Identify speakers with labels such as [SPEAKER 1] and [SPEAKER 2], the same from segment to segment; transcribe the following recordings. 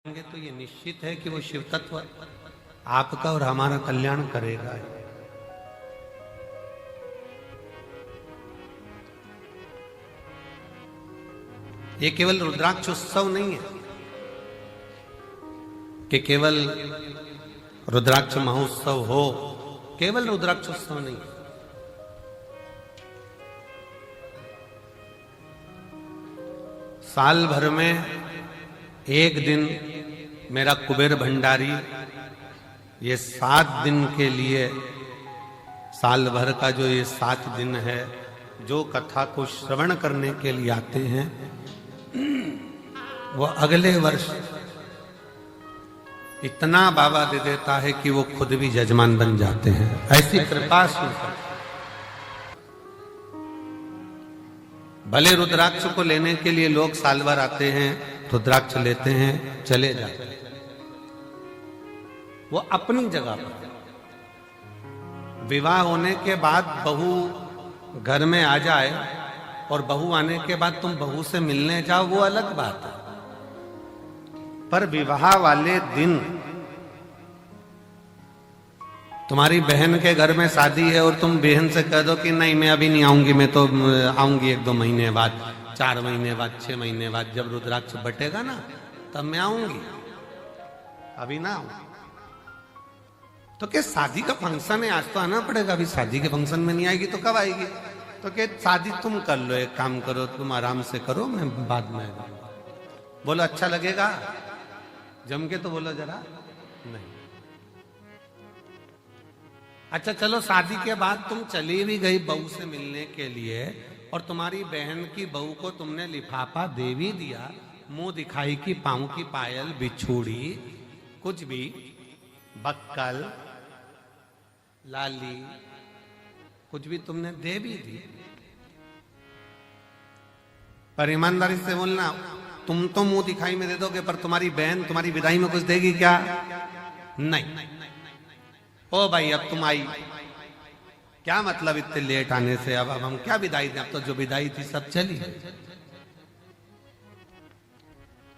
[SPEAKER 1] तो ये निश्चित है कि वो शिव तत्व आपका और हमारा कल्याण करेगा। ये केवल रुद्राक्ष उत्सव नहीं है कि केवल रुद्राक्ष महोत्सव हो, केवल रुद्राक्ष उत्सव नहीं है। साल भर में एक दिन मेरा कुबेर भंडारी ये 7 दिन के लिए, साल भर का जो ये 7 दिन है, जो कथा को श्रवण करने के लिए आते हैं, वो अगले वर्ष इतना बाबा दे देता है कि वो खुद भी जजमान बन जाते हैं। ऐसी कृपा से भले रुद्राक्ष को लेने के लिए लोग साल भर आते हैं, रुद्राक्ष लेते हैं, चले जाते हैं। वो अपनी जगह पर विवाह होने के बाद बहू घर में आ जाए और बहू आने के बाद तुम बहू से मिलने जाओ, वो अलग बात है। पर विवाह वाले दिन तुम्हारी बहन के घर में शादी है और तुम बहन से कह दो कि नहीं मैं अभी नहीं आऊंगी, मैं तो आऊंगी 1-2 महीने बाद, 4 महीने बाद, 6 महीने बाद, जब रुद्राक्ष बटेगा ना तब मैं आऊंगी, अभी ना आऊंगी। तो क्या शादी का फंक्शन है, आज तो आना पड़ेगा, अभी शादी के फंक्शन में नहीं आएगी तो कब आएगी? तो क्या शादी तुम कर लो, एक काम करो, तुम आराम से करो, मैं बाद में आऊंगा। बोलो अच्छा लगेगा? जम के तो बोलो जरा। नहीं। अच्छा चलो, शादी के बाद तुम चली भी गई बहू से मिलने के लिए और तुम्हारी बहन की बहू को तुमने लिफाफा दे भी दिया, मुंह दिखाई की पांव की पायल, बिछूड़ी, कुछ भी, बक्कल, लाली, कुछ भी तुमने दे भी दी, पर ईमानदारी से बोलना, तुम तो मुंह दिखाई में दे दोगे, पर तुम्हारी बहन तुम्हारी विदाई में कुछ देगी क्या? नहीं। ओ भाई अब तुम आई, क्या मतलब इतने लेट आने से? अब हम क्या विदाई दें? अब तो जो विदाई थी सब चली।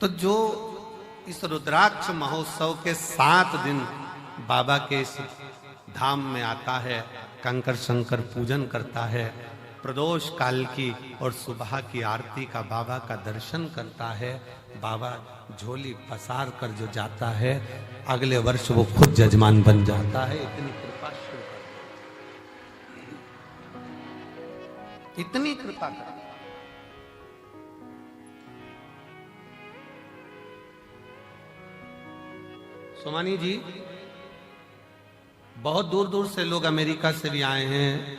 [SPEAKER 1] तो जो इस रुद्राक्ष महोत्सव के 7 दिन बाबा के इस धाम में आता है, कंकर शंकर पूजन करता है, प्रदोष काल की और सुबह की आरती का बाबा का दर्शन करता है, बाबा झोली पसार कर जो जाता है, अगले वर्ष वो खुद जजमान बन जाता है। इतनी कृपा शुरू कर, इतनी कृपा कर। सोमानी जी, बहुत दूर दूर से लोग अमेरिका से भी आए हैं,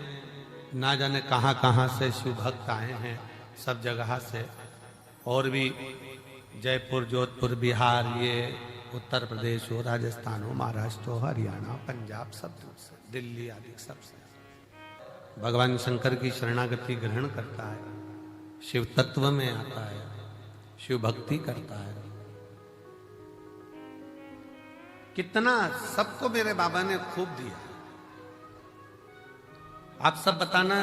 [SPEAKER 1] ना जाने कहां कहां से शिव भक्त आए हैं, सब जगह से, और भी जयपुर, जोधपुर, बिहार, ये उत्तर प्रदेश हो, राजस्थान हो, महाराष्ट्र हो, हरियाणा, पंजाब, सब दूर से, दिल्ली आदि सब से भगवान शंकर की शरणागति ग्रहण करता है, शिव तत्व में आता है, शिव भक्ति करता है। कितना सबको मेरे बाबा ने खूब दिया। आप सब बताना,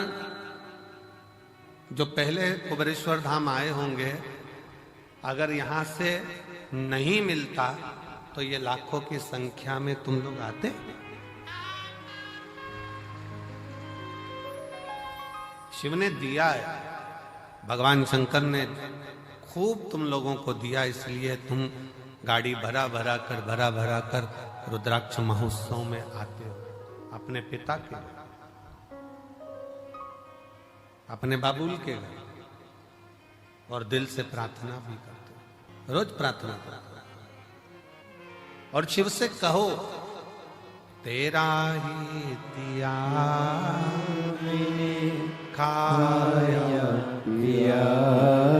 [SPEAKER 1] जो पहले कुबेरेश्वर धाम आए होंगे, अगर यहां से नहीं मिलता तो ये लाखों की संख्या में तुम लोग आते। शिव ने दिया है, भगवान शंकर ने खूब तुम लोगों को दिया, इसलिए तुम गाड़ी भरा भरा कर रुद्राक्ष महोत्सव में आते हो। अपने पिता के, अपने बाबुल के घर, और दिल से प्रार्थना भी करते हो, रोज प्रार्थना करते हो। और शिव से कहो, तेरा ही दिया खाया पिया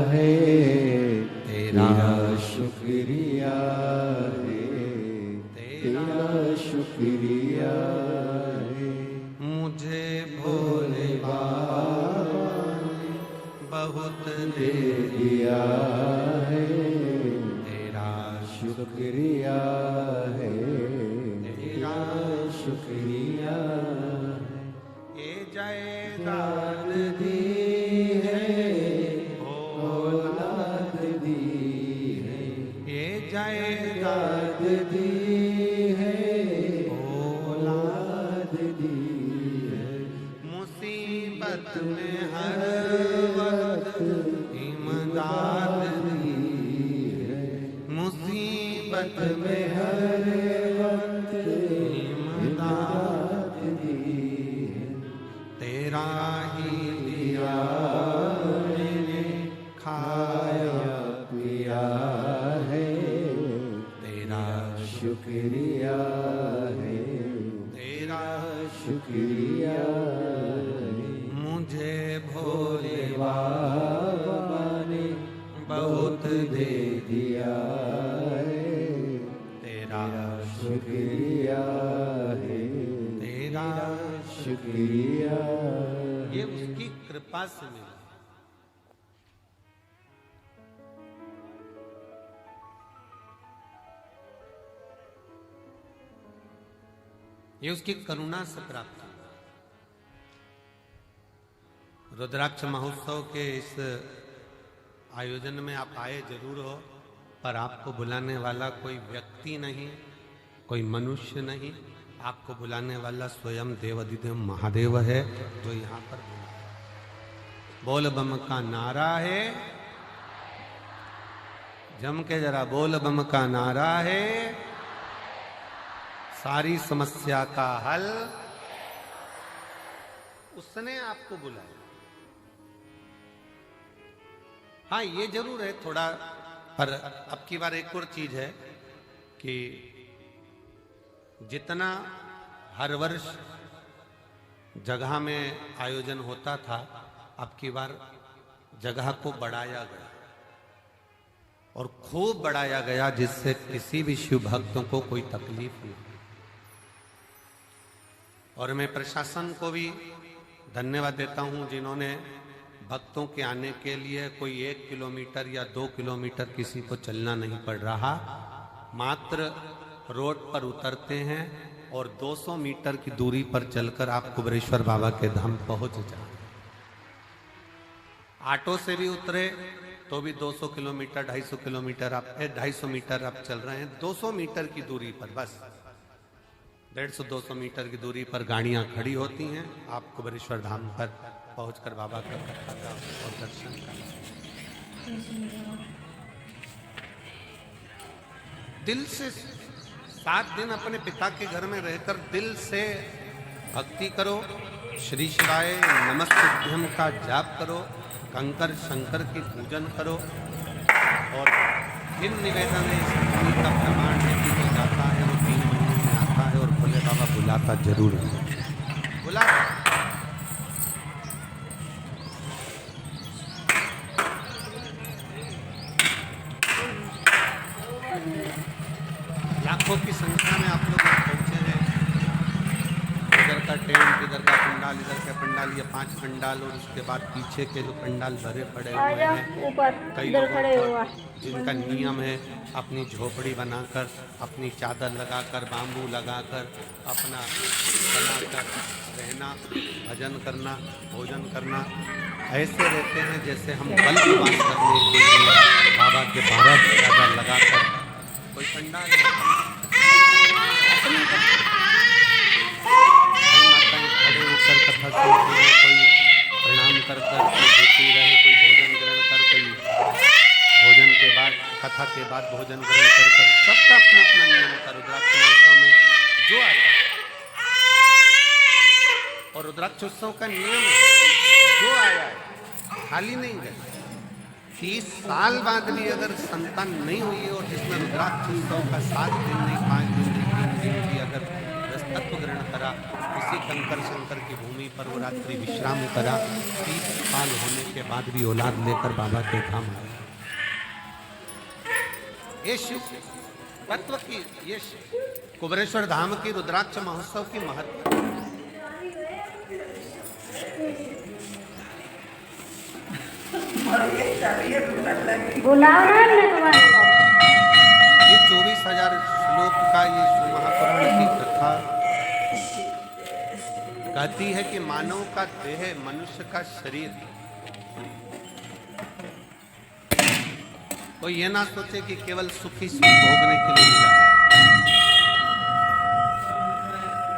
[SPEAKER 1] है, तेरा शुक्रिया है, तेरा शुक्रिया है, मुझे भोले बाबा बहुत दे दिया है, तेरा शुक्रिया है, तेरा शुक्रिया है। ये जायदाद दी है, औलाद दी है, ये जाए
[SPEAKER 2] दाद दी है, औलाद दी है।
[SPEAKER 1] मुसीबत में हर वक्त इमदाद दी है, मुसीबत में हर वक्त इमदाद दी है। तेरा ही दिया मैंने खाया
[SPEAKER 2] पिया है,
[SPEAKER 1] तेरा
[SPEAKER 2] शुक्रिया है,
[SPEAKER 1] तेरा
[SPEAKER 2] शुक्रिया है।
[SPEAKER 1] मुझे भोले
[SPEAKER 2] बाबा ने
[SPEAKER 1] बहुत दे
[SPEAKER 2] दिया है,
[SPEAKER 1] तेरा
[SPEAKER 2] शुक्रिया है,
[SPEAKER 1] तेरा
[SPEAKER 2] शुक्रिया।
[SPEAKER 1] ये उसकी कृपा से मिला। ये उसकी करुणा से प्राप्त हुआ। रुद्राक्ष महोत्सव के इस आयोजन में आप आए जरूर हो, पर आपको बुलाने वाला कोई व्यक्ति नहीं, कोई मनुष्य नहीं, आपको बुलाने वाला स्वयं देवाधिदेव महादेव है, जो यहाँ पर बुला। बोल बम का नारा है, जम के जरा बोल बम का नारा है, सारी समस्या का हल उसने आपको बुलाया। हाँ, ये जरूर है थोड़ा, पर अब की बार एक और चीज है कि जितना हर वर्ष जगह में आयोजन होता था, अब की बार जगह को बढ़ाया गया और खूब बढ़ाया गया, जिससे किसी भी शिव भक्तों को कोई तकलीफ नहीं। और मैं प्रशासन को भी धन्यवाद देता हूं, जिन्होंने भक्तों के आने के लिए कोई 1 किलोमीटर या 2 किलोमीटर किसी को चलना नहीं पड़ रहा, मात्र रोड पर उतरते हैं और 200 मीटर की दूरी पर चलकर आप कुबेरेश्वर बाबा के धाम पहुंच जाए। ऑटो से भी उतरे तो भी 200 किलोमीटर 250 किलोमीटर आप 250 मीटर आप चल रहे हैं, 200 मीटर की दूरी पर, बस 150-200 मीटर की दूरी पर गाड़ियां खड़ी होती हैं। आप कुबेरेश्वर धाम पर पहुंचकर बाबा का कथा का और दर्शन करें। दिल से 7 दिन अपने पिता के घर में रहकर दिल से भक्ति करो, श्री शिवाय नमस्तुभ्यं का जाप करो, कंकर शंकर की पूजन करो, और फिर निवेदन है, इस भूमि का प्रमाण है कि जो जाता है वो 3 महीने में आता है, और भोले बाबा बुलाता जरूर है, बुलाता। लाखों की संख्या में आप लोग पहुंचे हैं। इधर का टेंट, इधर का पंडाल, इधर का पंडाल, ये 5 पंडाल, और उसके बाद पीछे के जो पंडाल भरे पड़े हुए हैं। कई लोगों जिनका नियम है अपनी झोपड़ी बनाकर, अपनी चादर लगाकर, बाम्बू लगाकर, अपना बनाकर रहना, भजन करना, भोजन करना, ऐसे रहते हैं जैसे हम कल्पवास करने के लिए बाबा के 12 चादर लगाकर कोई पंडाल खड़े होकर कथा सुनते हैं, कोई प्रणाम कर कर, कोई भूखी रहे, कोई भोजन ग्रहण कर, कोई भोजन के बाद, कथा के बाद भोजन ग्रहण कर कर, सबका अपना अपना नियम होता है। रुद्राक्ष महोत्सव में जो आता है, और रुद्राक्ष उत्सव का नियम जो आया है खाली नहीं गया। 30 साल बाद भी अगर संतान नहीं हुई और जिसमें रुद्राक्ष उत्सव का 7 दिन नहीं, 5 दिन नहीं, 3 दिन भी अगर तत्व ग्रहण करा, किसी कंकर शंकर की भूमि पर वो रात्रि विश्राम करा, 30 साल होने के बाद भी औलाद लेकर बाबा के धाम आया। ये शिव तत्व की, ये कुबेरेश्वर धाम की रुद्राक्ष महोत्सव की महत्व। ये 24,000 श्लोक का ये महापुराण की कथा कहती है कि मानव का देह, मनुष्य का शरीर कोई ये ना सोचे कि केवल सुखी सुख भोगने के लिए मिला।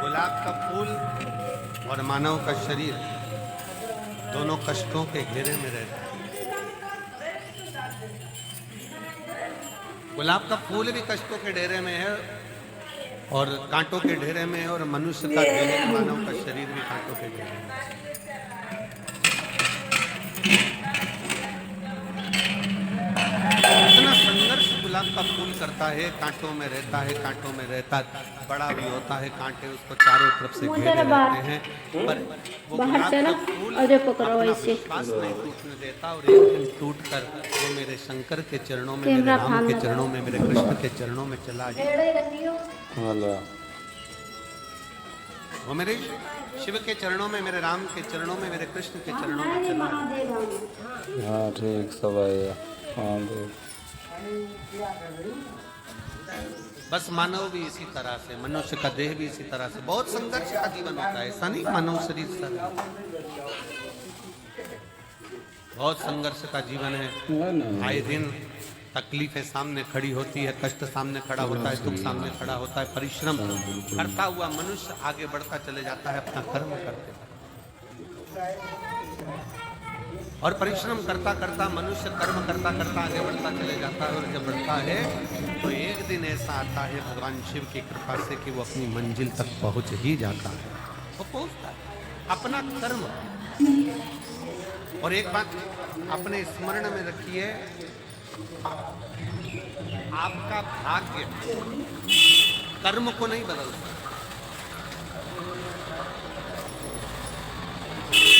[SPEAKER 1] गुलाब का फूल और मानव का शरीर दोनों कष्टों के घेरे में रहते हैं। गुलाब का फूल भी कष्टों के डेरे में है और कांटों के ढेरे में है, और मनुष्य का देह मानव का शरीर भी कांटों के ढेरे में है। इतना संघर्ष गुलाब का फूल करता है, कांटों में रहता है, कांटों में रहता है, बड़ा भी होता है, कांटे उसको चारों तरफ से घेरे रहते हैं, पर वो गुलाब का फूल अपना विश्वास नहीं टूटने देता, और एक दिन टूट कर वो मेरे शंकर के चरणों में, मेरे राम के चरणों में, मेरे कृष्ण के चरणों में चला जाए। वो मेरे शिव के चरणों में, मेरे राम के चरणों में, मेरे कृष्ण के चरणों में चला जाए।
[SPEAKER 2] हाँ ठीक सब आएगा। हाँ
[SPEAKER 1] बस मानव भी इसी तरह से, मनुष्य का देह भी इसी तरह से बहुत संघर्ष का जीवन होता है। ऐसा नहीं मानव शरीर सर बहुत संघर्ष का जीवन है। आए दिन तकलीफें सामने खड़ी होती है, कष्ट सामने खड़ा होता है, दुख सामने खड़ा होता है। परिश्रम करता हुआ मनुष्य आगे बढ़ता चले जाता है अपना कर्म करते, और परिश्रम करता करता मनुष्य कर्म करता करता आगे बढ़ता चले जाता है। और जब बढ़ता है तो एक दिन ऐसा आता है भगवान शिव की कृपा से कि वो अपनी मंजिल तक पहुंच ही जाता है, वो पहुंचता है अपना कर्म। और एक बात अपने स्मरण में रखिए, आपका भाग्य कर्म को नहीं बदलता।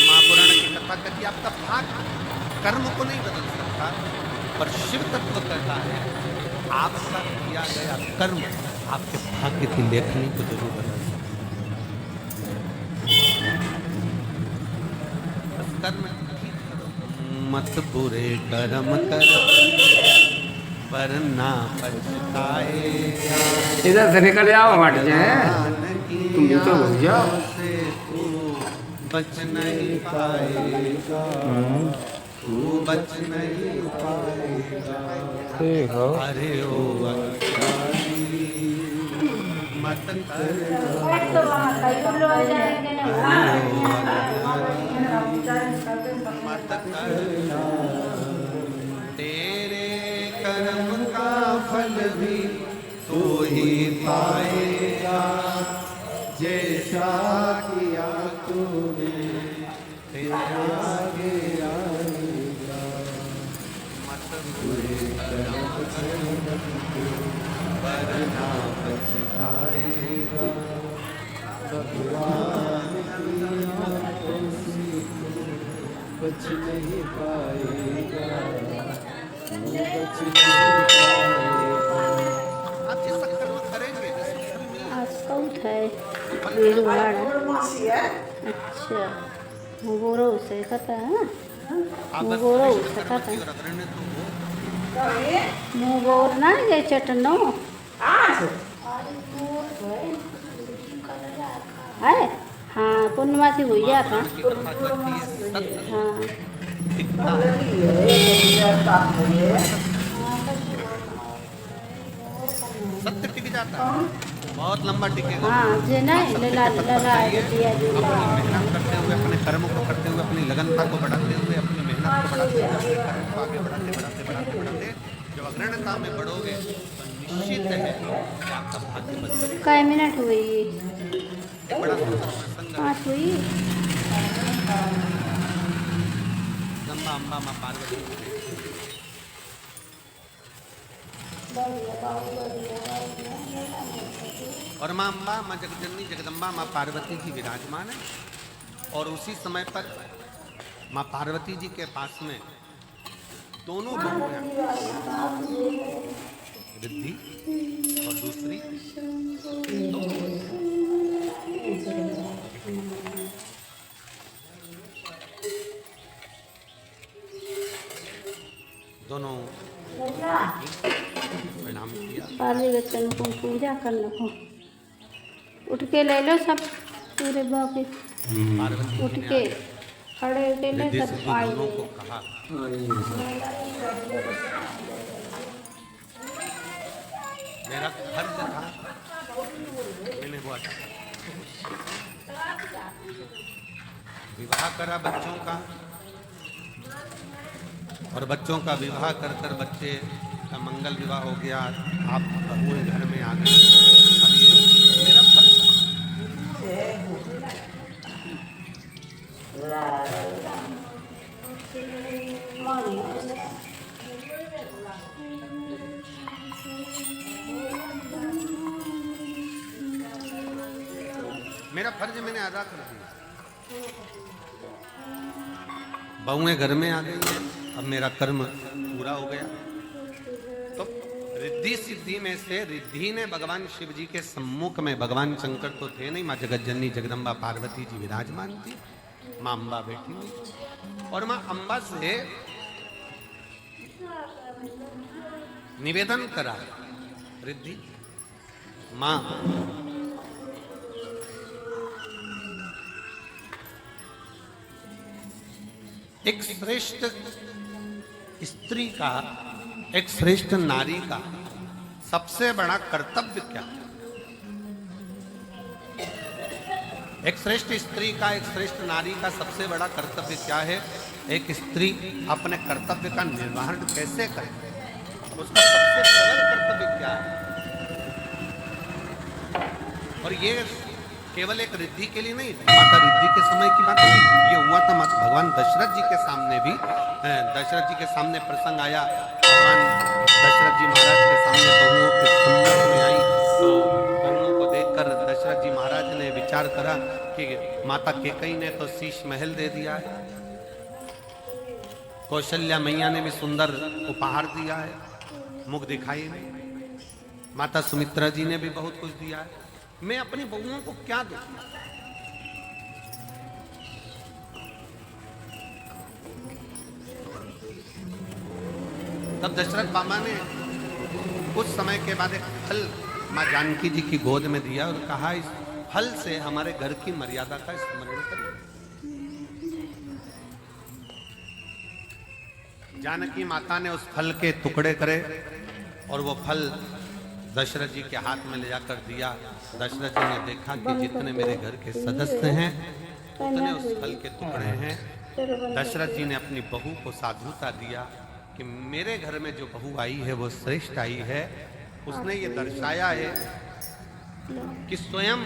[SPEAKER 1] महापुराण की कथा कहती है आपका भाग्य कर्म को नहीं बदल सकता, पर शिव तत्व कहता है आपका किया गया कर्म आपके भाग्य की लेखनी को जरूर बदल सकता है। बस कर्म ठीक करो, मत बुरे कर्म कर वरना पछताएगा।
[SPEAKER 3] इधर से निकल जाओ, हट जाए तुम भी तो हो जाओ।
[SPEAKER 1] बच नहीं पाएगा, तू बच नहीं पाएगा।
[SPEAKER 2] ठीक हो।
[SPEAKER 1] अरे ओ अंगारी मत कर, मत कर, तेरे कर्म का फल भी तू ही पाएगा। जैसा किया तूने तेरे आगे आएगा। मत बुरे कर्म कर वरना पछताएगा। भगवान की आंखों से बच नहीं पाएगा, बच नहीं पाएगा। आप जैसा कर्म करेंगे
[SPEAKER 4] आज कौन है वीरवाड़ा। अच्छा मुगोरो से कथा है, मुगोरो से कथा मुगोर ना ये चटनो है। हाँ पूर्णिमा से हुई जाता। हाँ
[SPEAKER 1] सत्य टिक जाता है, बहुत लंबा टिकेगा।
[SPEAKER 4] हाँ जे नहीं लला लला दिया
[SPEAKER 1] अपनी मेहनत करते हुए, अपने कर्म को करते हुए, अपनी लगनता को बढ़ाते हुए, अपनी मेहनत को बढ़ाते हुए, अपने कर्म को आगे बढ़ाते बढ़ाते बढ़ाते बढ़ाते जब अग्रणता में बढ़ोगे तो निश्चित है कि आपका भाग्य बदलेगा।
[SPEAKER 4] कै मिनट हुई?
[SPEAKER 1] एक बड़ा सुंदर प्रसंग है।
[SPEAKER 4] 5 हुई।
[SPEAKER 1] जगदम्बा अम्बा माँ पार्वती और माँ अम्बा, माँ जगजननी, जगदम्बा, माँ पार्वती जी विराजमान है। और उसी समय पर माँ पार्वती जी के पास में दोनों बहुएं, रिद्धि और दूसरी दोनों प्रणाम किया।
[SPEAKER 4] पाली बच्चन को पूजा करने को उठ के ले लो सब पूरे बाकी
[SPEAKER 1] पार्वती
[SPEAKER 4] उठ
[SPEAKER 1] जी ने
[SPEAKER 4] के खड़े होके ले
[SPEAKER 1] रिद्धि
[SPEAKER 4] सब
[SPEAKER 1] सिद्धि
[SPEAKER 4] आई
[SPEAKER 1] दोनों को कहा मेरा फर्ज था मैंने वो अदा विवाह करा बच्चों का और बच्चों का विवाह कर कर बच्चे का मंगल विवाह हो गया। आप बहुएं घर में आ गए। अब ये मेरा फर्ज था। मेरा फर्ज मैंने अदा कर दिया। बहुएं घर में आ गई हैं, अब मेरा कर्म पूरा हो गया। तो रिद्धि सिद्धि में से रिद्धि ने भगवान शिव जी के सम्मुख में, भगवान शंकर तो थे नहीं, माँ जगतजननी जगदम्बा पार्वती जी विराजमान थी, माँ अम्बा बैठी हुई और माँ अम्बा से निवेदन करा, रिद्धि माँ एक श्रेष्ठ स्त्री का, एक श्रेष्ठ नारी का सबसे बड़ा कर्तव्य क्या है? एक श्रेष्ठ स्त्री का, एक श्रेष्ठ नारी का सबसे बड़ा कर्तव्य क्या है? एक स्त्री अपने कर्तव्य का निर्वहन कैसे करे, उसका सबसे सरल कर्तव्य क्या है? और ये केवल एक रिद्धि के लिए नहीं, माता रिद्धि के समय की बात नहीं, ये हुआ था भगवान दशरथ जी के सामने भी। दशरथ जी के सामने प्रसंग आया, भगवान दशरथ जी महाराज के सामने बहुओं के सम्मुख में आई, तो बहुओं को देखकर दशरथ जी महाराज ने विचार करा कि माता केकई ने तो शीश महल दे दिया है, कौशल्या मैया ने भी सुंदर उपहार दिया है, मुख दिखाई नहीं, माता सुमित्रा जी ने भी बहुत कुछ दिया है, मैं अपनी बहुओं को क्या दूं? तब दशरथ बाबा ने कुछ समय के बाद एक फल मां जानकी जी की गोद में दिया और कहा, इस फल से हमारे घर की मर्यादा का स्मरण करिए। जानकी माता ने उस फल के टुकड़े करे और वो फल दशरथ जी के हाथ में ले जाकर दिया। दशरथ जी ने देखा कि जितने मेरे घर के सदस्य हैं उतने उस फल के टुकड़े हैं। दशरथ जी ने अपनी बहू को साधुता दिया कि मेरे घर में जो बहू आई है वो श्रेष्ठ आई है। उसने ये दर्शाया है कि स्वयं